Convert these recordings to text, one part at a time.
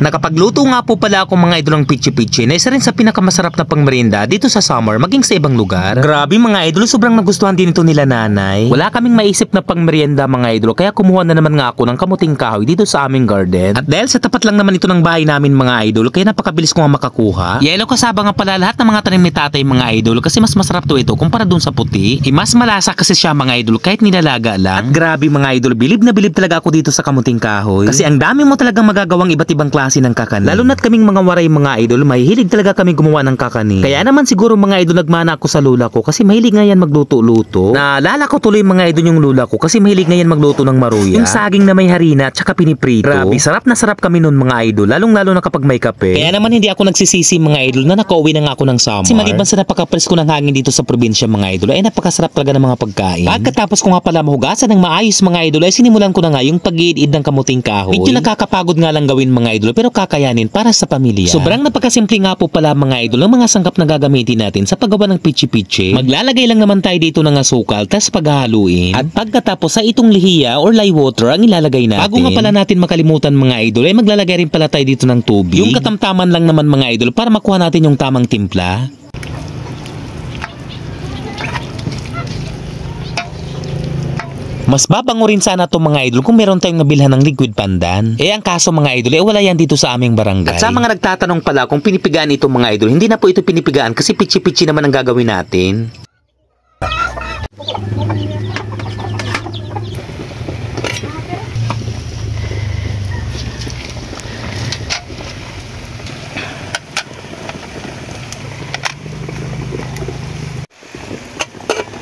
Nakapagluto nga po pala ako mga idol ng pichi-pichi na isa rin sa pinakamasarap na pangmerienda dito sa summer maging sa ibang lugar. Grabe mga idol, sobrang nagustuhan din ito nila nanay. Wala kaming maisip na pangmerienda mga idol kaya kumuha na naman nga ako ng kamuting kahoy dito sa aming garden. At dahil sa tapat lang naman ito ng bahay namin mga idol kaya napakabilis ko nga makakuha. Yellow kasaba nga pala lahat ng mga tanim ni tatay mga idol kasi mas masarap to ito kumpara dun sa puti. Mas malasa kasi siya mga idol kahit nilalaga lang. At grabe mga idol, bilib na bilib talaga ako dito sa kamuting kahoy. Kasi ang dami mo talagang magagawang iba't ibang klase ng kakanin. Lalo na't kaming mga waray mga idol, mahihilig talaga kami gumawa ng kakanin. Kaya naman siguro mga idol nagmana ako sa lula ko kasi mahilig nga yan magluto-luto. Naalala ko tuloy mga idol yung lula ko kasi mahilig nga yan magluto ng maruya. Yung saging na may harina at saka piniprito. Grabe, sarap na sarap kami nun mga idol, lalong-lalo na kapag may kape. Kaya naman hindi ako nagsisisi mga idol na nakauwi na nga ako ng summer. Kasi maliban sa napaka-presko ng hangin dito sa probinsya mga idol, ay napakasarap talaga ng mga pagkain. Pagkatapos ko nga pala mahugasan ng maayos mga idol, ay sinimulan ko na nga yung pag-iid ng kamuting kahoy. Medyo nakakapagod nga lang gawin mga idol pero kakayanin para sa pamilya. Sobrang napakasimple nga po pala mga idol ng mga sangkap na gagamitin natin sa paggawa ng pichi-pichi. Maglalagay lang naman tayo dito ng asukal tas paghahaluin. At pagkatapos sa itong lihiya or lye water ang ilalagay natin. Bago nga pala natin makalimutan mga idol ay maglalagay rin pala tayo dito ng tubig. Yung katamtaman lang naman mga idol para makuha natin yung tamang timpla. Mas babango rin sana to mga idol kung meron tayong nabilhan ng liquid pandan. Ang kaso mga idol, wala yan dito sa aming barangay. At sa mga nagtatanong pala kung pinipigaan ito mga idol, hindi na po ito pinipigaan kasi pichi-pichi naman ang gagawin natin.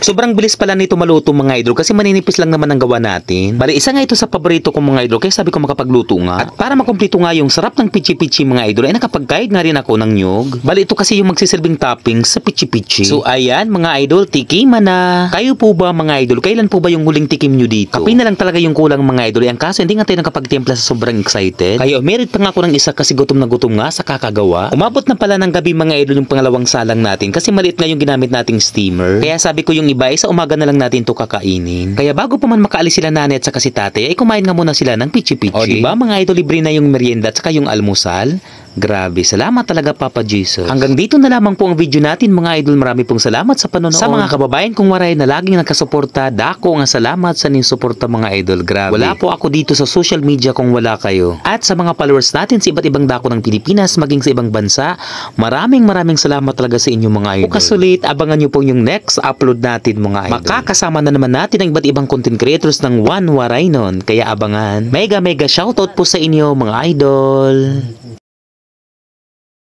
Sobrang bilis pala nito maluto mga idol kasi maninipis lang naman ang gawa natin. Bali, isa nga ito sa paborito ko mga idol kaya sabi ko makapagluto nga. At para makumpleto nga yung sarap ng pichi-pichi mga idol ay nakapag-guide nga rin ako ng nyug. Bali, ito kasi yung magsisilbing toppings sa pichi-pichi. So ayan mga idol, tikiman na. Kayo po ba mga idol, kailan po ba yung huling tikim nyo dito? Kape na lang talaga yung kulang mga idol. Ang kaso hindi nga tayo nakapagtimpla sa sobrang excited. Kaya merit pa nga ako ng isa kasi gutom na gutom nga sa kakagawa. Umabot na pala ng gabi mga idol yung pangalawang salang natin kasi maliit nga yung ginamit nating steamer. Kaya sabi ko yung iba ay sa umaga na lang natin to kakainin. Kaya bago pa man makaalis sila nanay at saka si tatay ay kumain nga muna sila ng pichi-pichi. O diba mga idol, libre na yung merienda at saka yung almusal. Grabe, salamat talaga Papa Jesus. Hanggang dito na lamang po ang video natin mga idol. Marami pong salamat sa panonood. Sa mga kababayan kong waray na laging nakasuporta, dako nga salamat sa ninyong suporta mga idol. Grabe. Wala po ako dito sa social media kung wala kayo. At sa mga followers natin sa iba't ibang dako ng Pilipinas maging sa ibang bansa, maraming salamat talaga sa inyo mga idol. Kasulit, abangan nyo po yung next upload natin mga idol. Makakasama na naman natin ang iba't ibang content creators ng One Waray nun. Kaya abangan. Mega shoutout po sa inyo mga idol.